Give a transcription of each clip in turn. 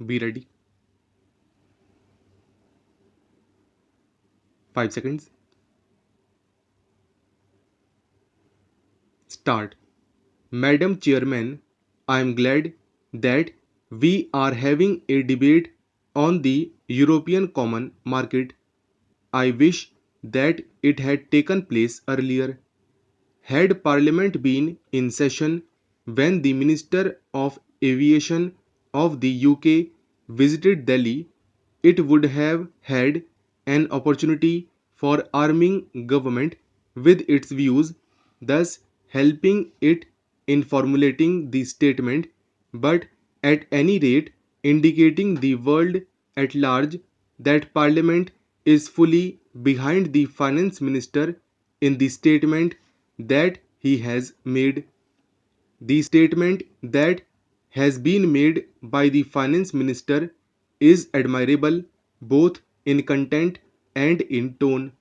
Be ready. 5 seconds. Start. Madam Chairman, I am glad that we are having a debate on the European Common Market. I wish that it had taken place earlier. Had Parliament been in session when the Minister of Aviation of the UK visited Delhi, it would have had an opportunity for arming government with its views, thus helping it in formulating the statement, but at any rate indicating the world at large that Parliament is fully behind the Finance Minister in the statement that he has made. The statement that has been made by the Finance Minister is admirable both in content and in tone.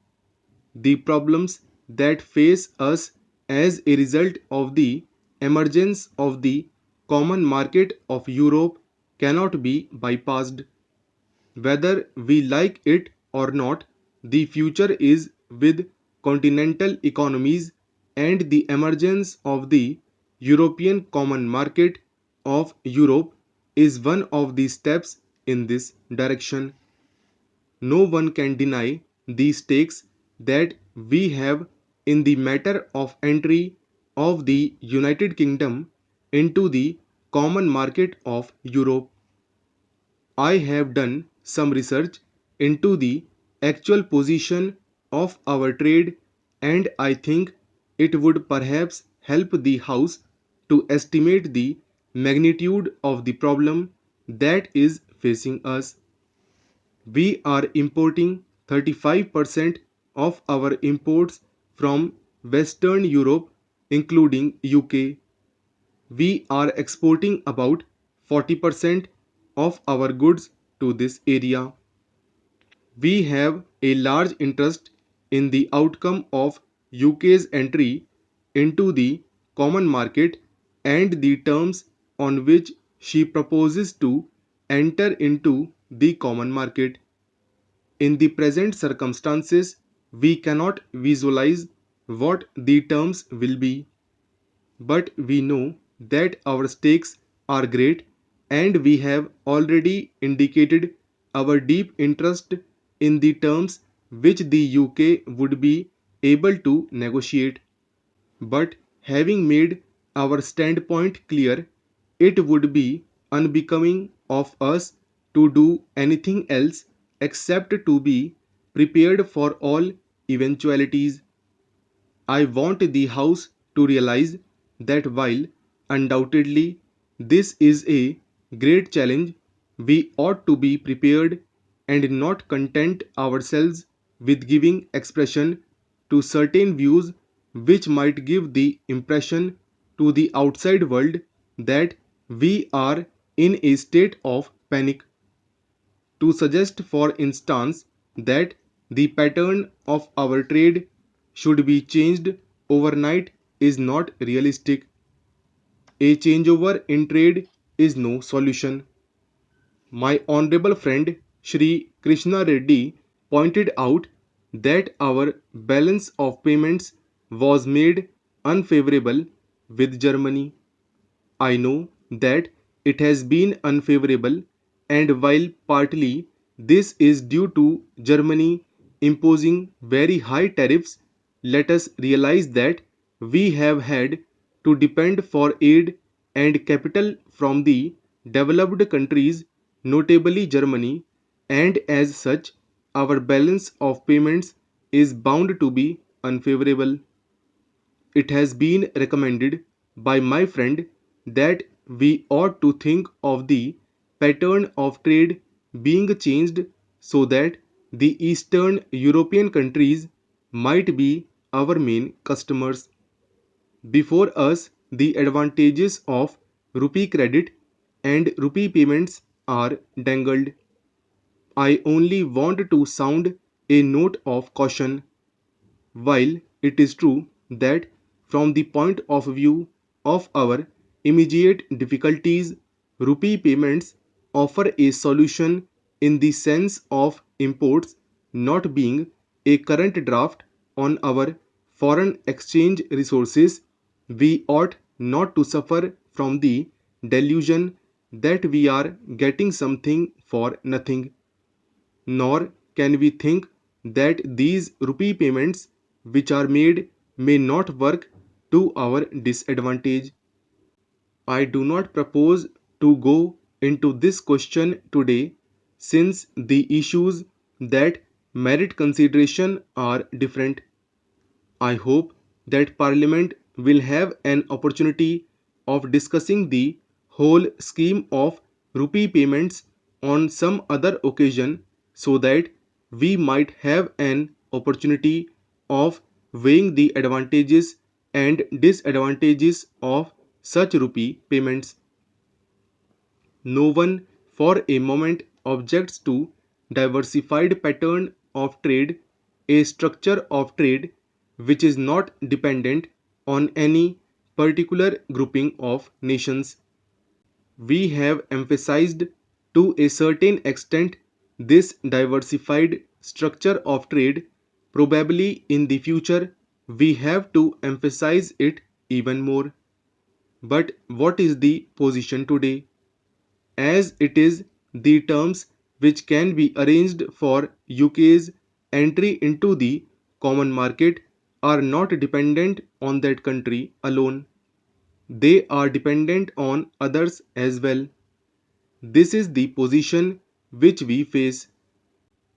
The problems that face us as a result of the emergence of the common market of Europe cannot be bypassed. Whether we like it or not, the future is with continental economies, and the emergence of the European Common Market of Europe is one of the steps in this direction. No one can deny the stakes that we have in the matter of entry of the United Kingdom into the common market of Europe. I have done some research into the actual position of our trade, and I think it would perhaps help the House to estimate the magnitude of the problem that is facing us. We are importing 35% of our imports from Western Europe, including UK. We are exporting about 40% of our goods to this area. We have a large interest in the outcome of UK's entry into the common market and the terms on which she proposes to enter into the common market. In the present circumstances, we cannot visualize what the terms will be, but we know that our stakes are great, and we have already indicated our deep interest in the terms which the UK would be able to negotiate. But having made our standpoint clear, it would be unbecoming of us to do anything else except to be prepared for all eventualities. I want the House to realize that while undoubtedly this is a great challenge, we ought to be prepared and not content ourselves with giving expression to certain views which might give the impression to the outside world that we are in a state of panic. To suggest, for instance, that the pattern of our trade should be changed overnight is not realistic. A changeover in trade is no solution. My honorable friend Shri Krishna Reddy pointed out that our balance of payments was made unfavorable with Germany. I know that it has been unfavorable, and while partly this is due to Germany imposing very high tariffs, let us realize that we have had to depend for aid and capital from the developed countries, notably Germany, and as such, our balance of payments is bound to be unfavorable. It has been recommended by my friend that we ought to think of the pattern of trade being changed so that the Eastern European countries might be our main customers. Before us, the advantages of rupee credit and rupee payments are dangled. I only want to sound a note of caution. While it is true that from the point of view of our immediate difficulties, rupee payments offer a solution in the sense of imports not being a current draft on our foreign exchange resources, we ought not to suffer from the delusion that we are getting something for nothing, nor can we think that these rupee payments which are made may not work to our disadvantage. I do not propose to go into this question today since the issues that merit consideration are different. I hope that Parliament will have an opportunity of discussing the whole scheme of rupee payments on some other occasion so that we might have an opportunity of weighing the advantages and disadvantages of such rupee payments. No one for a moment objects to diversified pattern of trade, a structure of trade which is not dependent on any particular grouping of nations. We have emphasized to a certain extent this diversified structure of trade. Probably in the future we have to emphasize it even more. But what is the position today? As it is, the terms which can be arranged for UK's entry into the common market are not dependent on that country alone. They are dependent on others as well. This is the position which we face.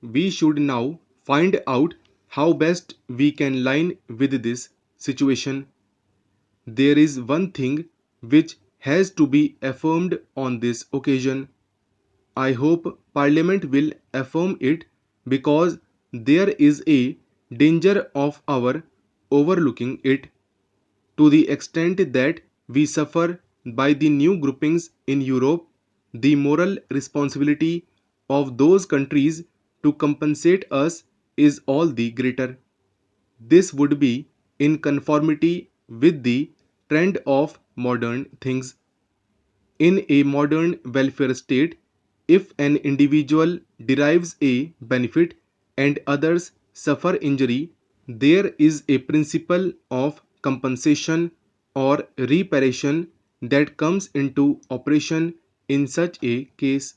We should now find out how best we can line with this situation. There is one thing which has to be affirmed on this occasion. I hope Parliament will affirm it because there is a danger of our overlooking it to the extent that we suffer by the new groupings in Europe. The moral responsibility of those countries to compensate us is all the greater. This would be in conformity with the trend of modern things. In a modern welfare state, if an individual derives a benefit and others suffer injury, there is a principle of compensation or reparation that comes into operation in such a case.